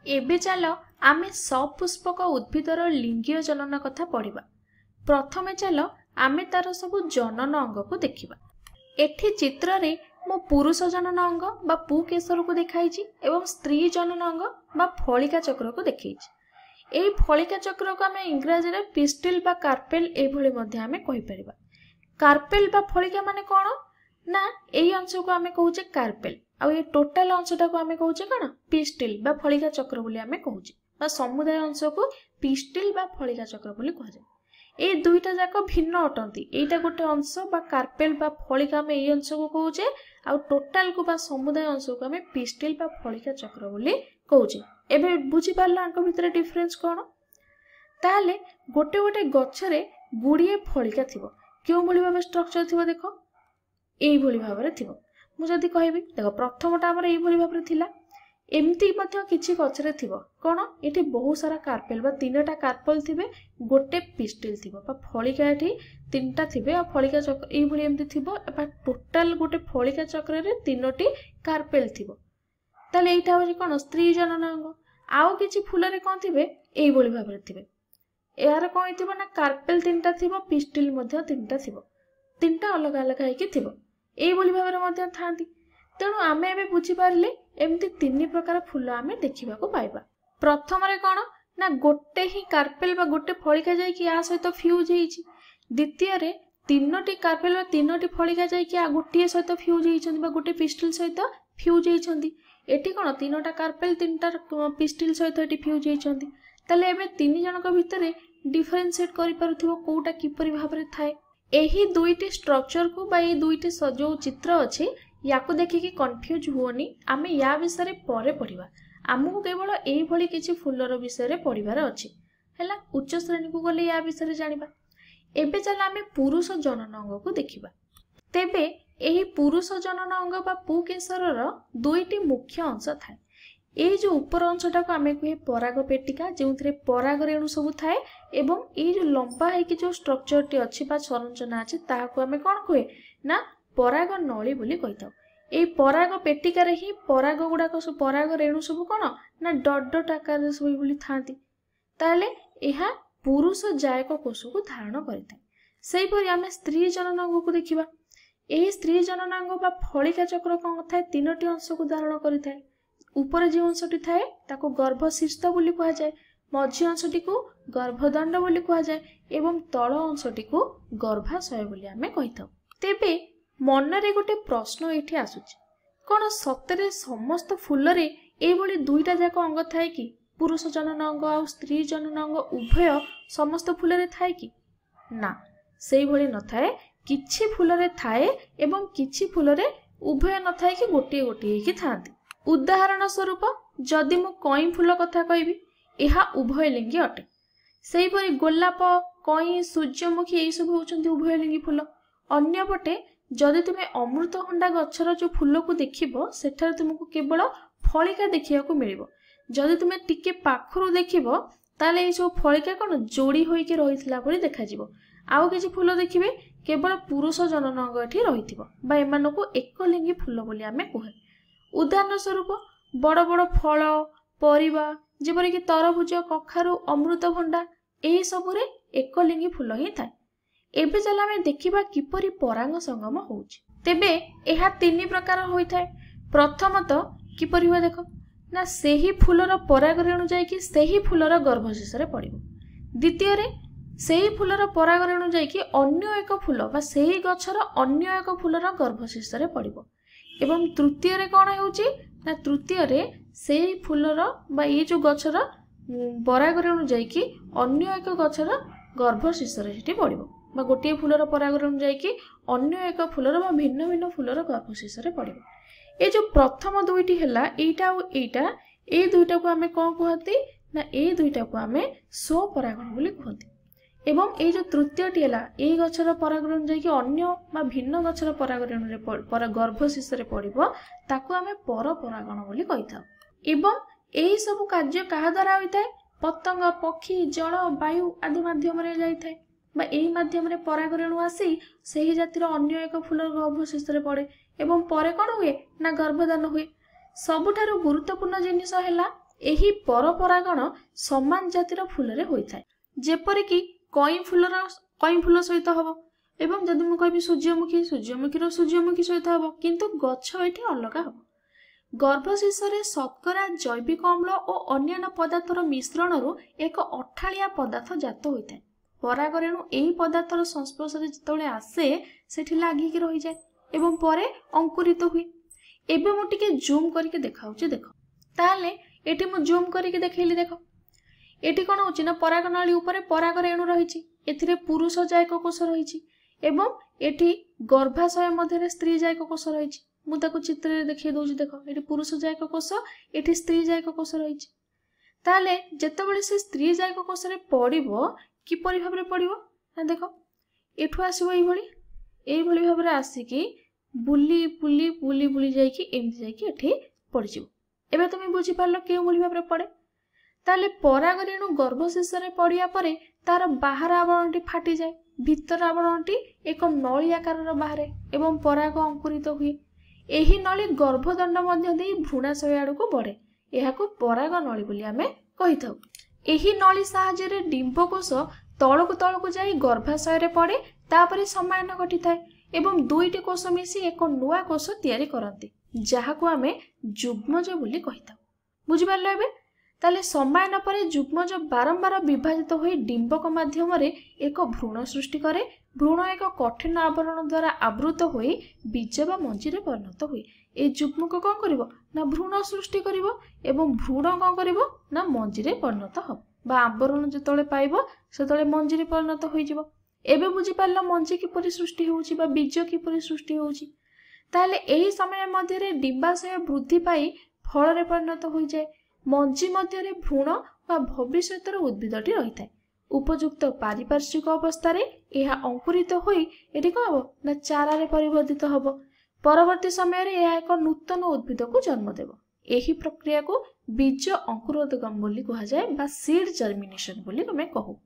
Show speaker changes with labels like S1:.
S1: एबे चल आमे सपुष्पक उद्भिदर लिंगीय जनन कथा पढ़िबा। प्रथमे चल आमे तार सबु जनन अंग को देखिबा। एठी चित्र रे मो पुरुष जनन अंग बा पुकेशर को देखाइछि एवं स्त्री जनन अंग बा फलिका चक्र को देखैछि। एई फलिका चक्र को आमे इंग्रजी रे पिस्टिल बा कार्पेल ए भଳି मध्ये आमे कहि परिबा। कार्पेल बा फलिका माने कोन ना एई अंश को आमे कहूचे कार्पेल आ ये टोटल अंशटा को आमे कहूचे कोन पिस्टिल बा फलिका चक्र बोली आमे कहूचे बा समुदाय अंश को पिस्टिल बा फलिका चक्र बोली कहजे। ए दुईटा जाक भिन्न अटंती। एटा गोटे अंश बा कार्पेल बा फलिका आमे एई अंश को कहूचे आ टोटल को बा समुदाय अंश को आमे पिस्टिल बा फलिका चक्र बोली कहूचे। एबे बुझी पारला आंक भितर डिफरेंस कोन? ताले गोटे गोटे गछरे गुड़िए फलिका थिबो। क्यों भली भाबे स्ट्रक्चर थिबो देखो एई भली भाबरे थिबो। मु जदी कहबी देखो प्रथमटा हमर एई भली भाबरे थिला एमती मध्य किछि गछरे थिबो कोन एठी बहुत सारा कार्पेल बा तीनटा कार्पेल थिबे गोटे पिस्टिल थिबो बा फलिका एठी तीनटा थिबे आ फलिका चक्र एई भली एमती थिबो बा टोटल गोटे फलिका चक्र रे तीनोटी कार्पेल थिबो। ताले एइटा होछि कोन स्त्री जनन अंग। आउ किछि फूल रे कोन थिबे एई भली भाबरे थिबे। यार कोन थिबो ना कार्पेल तीनटा थिबो पिस्टिल मध्य तीनटा थिबो तीनटा अलग अलग हेकि थिबो एई भली भाबरे मध्य थांती। तेणु आमे एबे बुझी पारले एमती तीन प्रकार फूल आमे देखिबा को पाइबा। प्रथम रे कोन ना गोटे ही कार्पेल बा गोटे फलिका जाई कि आ सहित फ्यूज हेइछि। द्वितीय रे तीनोटी कार्पेल बा तीनोटी फलिका जाई कि आ गोटे सहित फ्यूज हेइछन्ती बा गोटे पिस्टिल सहित फ्यूज हेइछन्ती। एठी कोन तीनोटा कार्पेल तीनटा पिस्टिल सहित एठी फ्यूज हेइछन्ती। ताले एबे तीन जनक भितरे डिफरेंशिएट करि पारुथिबो कोउटा किपरि भाबरे थाए। एही दुईटी स्ट्रक्चर को बा ए दुईटी जो चित्र अछि याकू देखिकी कंफ्यूज हुओनी। आमे या विषय परे पढ़िबा। आमको केवल एई भली किछि फूलर विषय पढ़िबार अछि हैला। उच्च श्रेणी को गले या विषय जानिबा। एबे चल आमे पुरुष जनन अंग को देखिबा। तेबे एही पुरुष जनन अंग बा पुकेशरर दुईटी मुख्य अंश थाए। ए जो ऊपर अंशटा को आमे कहे पराग पेटिका जेउथरे पराग रेणु सब थाए एवं ए जो लंबा है कि जो स्ट्रक्चर टी अछि बा संरचना अछि ताहा को आमे कोन कहे ना पराग नळी बोली कहिताउ। ए पराग पेटिका रे ही पराग गुडा को पराग रेणु सब कोन ना डट डट आकार रे सब बोली थांती। ताले एहा पुरुष जायक कोष को धारण करिताय। सेही परि आमे स्त्री जनन अंग को देखिबा। एही स्त्री जनन अंग बा फलिका चक्र कोन थाए तीनोटी अंश को धारण करिताय। ऊपर जो अंशटी थाए ताको गर्भशीर्ष बोली कहा जाए, मझी अंशटी को गर्भदंड बोली कहा जाए एवं तल अंशटी को गर्भाशय बोली आमे कहिताउ। तेबे मनरे गोटे प्रश्न एठी आसुछि कोन सतरे समस्त फूल रे ए भली दुईटा जाक अंग थाए कि पुरुष जनन अंग आ स्त्री जनन अंग उभय समस्त फूल रे थाए कि ना सेही भली न थाए। किछि फूल रे थाए एवं किछि फूल रे उभय न थाए कि गोटे गोटे कि थांती। उदाहरण स्वरूप जदि मु कई फूल कथा कहबी एहा उभयलिंगी अटे। सेही परि गोलाप कई सूर्यमुखी एई सब होचंती उभयलिंगी फूल। अन्य पटे जदि तुमे अमृतभंडा गछर जो फूल को देखिबो सेठार तुमको केवल फलिका देखिया को मिलिबो। जदि तुमे टिके पाखरु देखिबो ताले ए सब फलिका कोन जोड़ी होई के रहितला परि देखा जिवो। आउ किछि फूल देखिबे केवल पुरुष जनन अंग एठी रहितिबो बा एमानको एकलिंगी फूल बोली आमे कहे। उदाहरण स्वरूप बड़ बड़ फल परिबा जेपरि कि तरभुज कखारु अमृतभंडा एही सबुरे एकलिंगी फूल ही थाए। एबे चल आमे देखिबा किपरि पराग संगम होउछि। तेबे एहा तीन प्रकार होई थाए। प्रथमत किपरि हुए देखो ना सेही फूलर पराग रेणु जाय कि सेही फूलर गर्भशेष रे पड़िबो। द्वितीय रे सेही फूलर पराग रेणु जाय कि अन्य एक फूल बा सेही गछर अन्य एक फूलर गर्भशेष रे पड़िबो। एवं तृतीय रे कोन होउछि ना तृतीय रे सेही फूलर बा ए जो गछर पराग रेणु जाय कि अन्य एक गछर गर्भशेष रे हेटी पड़िबो बा गोटे फूलर पराग रेणु जाय कि अन्य एक फूलर बा भिन्न भिन्न फूलर गर्भशेष रे पड़िबो। ए जो प्रथम दुईटी हैला एटा और एटा ए दुईटा को आमे कोन कहती ना ए दुईटा को आमे स्वपरागण बोली कहती। एवं ए जो तृतीयटी हैला ए गछर पराग रेणु जाय कि अन्य बा भिन्न गछर पराग रेणु रे पर गर्भशेष रे पड़िबो ताको आमे पर परागण बोली कहिताउ। एवं एही सब कार्य कहा द्वारा होइताय पतंग पक्षी जल वायु आदि माध्यम रे जाइथाय बा एही माध्यम रे पराग रेणु आसी सेही जातिर अन्य एक फूलर गर्भशेष रे पड़े एवं परे कोन हुए ना गर्भदान हुए। सबुठारु गुरुत्वपूर्ण जिनिस हैला ଏହି परपरागण समान जातिर फूल होता है जेपरिक कई फूल सहित हम एवं जदि मु कहि सूर्यमुखी सूर्यमुखी सहित हम किंतु गछ एठी अलग हम। गर्भशीष शतकरा जैविक अम्ल और अन्य पदार्थर मिश्रण एक अठालिया पदार्थ जात होता है। परागरेणु यही पदार्थर संस्पर्श जिते आसे सेठी लागिकी रही जाए एवं परे अंकुरित हुए। एबे मु टिके जूम करके देखाउछि देख ताले एठी मु जूम करके देखैली देख एठी कोन होछि ना परागनळी ऊपर परागरेणु रहिछि एथिरे पुरुष जायक कोष रहिछि एवं एठी गर्भाशय मध्यरे स्त्री जायक कोष रहिछि। मु ताको चित्र रे देखै दउछि देख एठी पुरुष जायक कोष एठी स्त्री जायक कोष रहिछि। ताले जेतेबेले से स्त्री जायक कोष रे पडिबो किपरि भाबरे पडिबो ना देख एठु आसीबो एई भली भाबरे आसीकी बुली बुली बुली बुली जाइकी एमति जाइकी एठी पड़ जिवो। एबे तुम बुझी पारलो केउ भली भाबरे पड़े। ताले परागरेणु गर्भशीष रे पड़िया परे तार बाहर आवरणटी फाटी जाए भीतर आवरणटी एक नली आकार बाहर एवं पराग अंकुरित हुए। एही नली गर्भदंड मध्य देई भ्रूणाशय आड़ को बढ़े एहाको पराग नली बोली आमे कहिथाउ। एही नली साहाय्य रे डिंबकोश तळकु जाई गर्भाशय रे पड़े तापरे समायन घटी थाए एवं दुईटी कोष मिसी एक नुआ कोष तैयारी करती जहाको आमे जुग्मज बोली कहिथाउ। बुझि पारलो एबे। ताले समायन परे जुग्मज बारंबार विभाजित होई डिंबक माध्यम रे एक भ्रूण सृष्टि करे। भ्रूण एक कठिन आवरण द्वारा आवृत होई बीज बा मंजी रे परिणत होई। ए जुग्मक कोन करिवो ना भ्रूण सृष्टि करिवो एवं भ्रूण कोन करिवो ना मंजी रे परिणत हो बा आवरण जेतळे पाइबो सेतळे मंजी रे परिणत होई जिवो। एबे बुझी पारलो मंजी किपरि सृष्टि होउची बा बीज किपरि सृष्टि होउची। ताले एही समय मध्य रे डिंबाशय वृद्धि पाई फल रे परिणत होई जाय। मंजी मध्य रे भ्रूण बा भविष्यतर उद्भिदटी रही थाए। उपयुक्त पारिपार्श्विक अवस्था रे एहा अंकुरित होई एठी को हबो ना चारा रे परिवर्तित हबो। परवर्ती समय रे एहा एक नूतन उद्भिद को जन्म देबो। एही प्रक्रिया को बीज अंकुरोद्गम बोली कहा जाय बा सीड जर्मिनेशन बोली हमें कहू।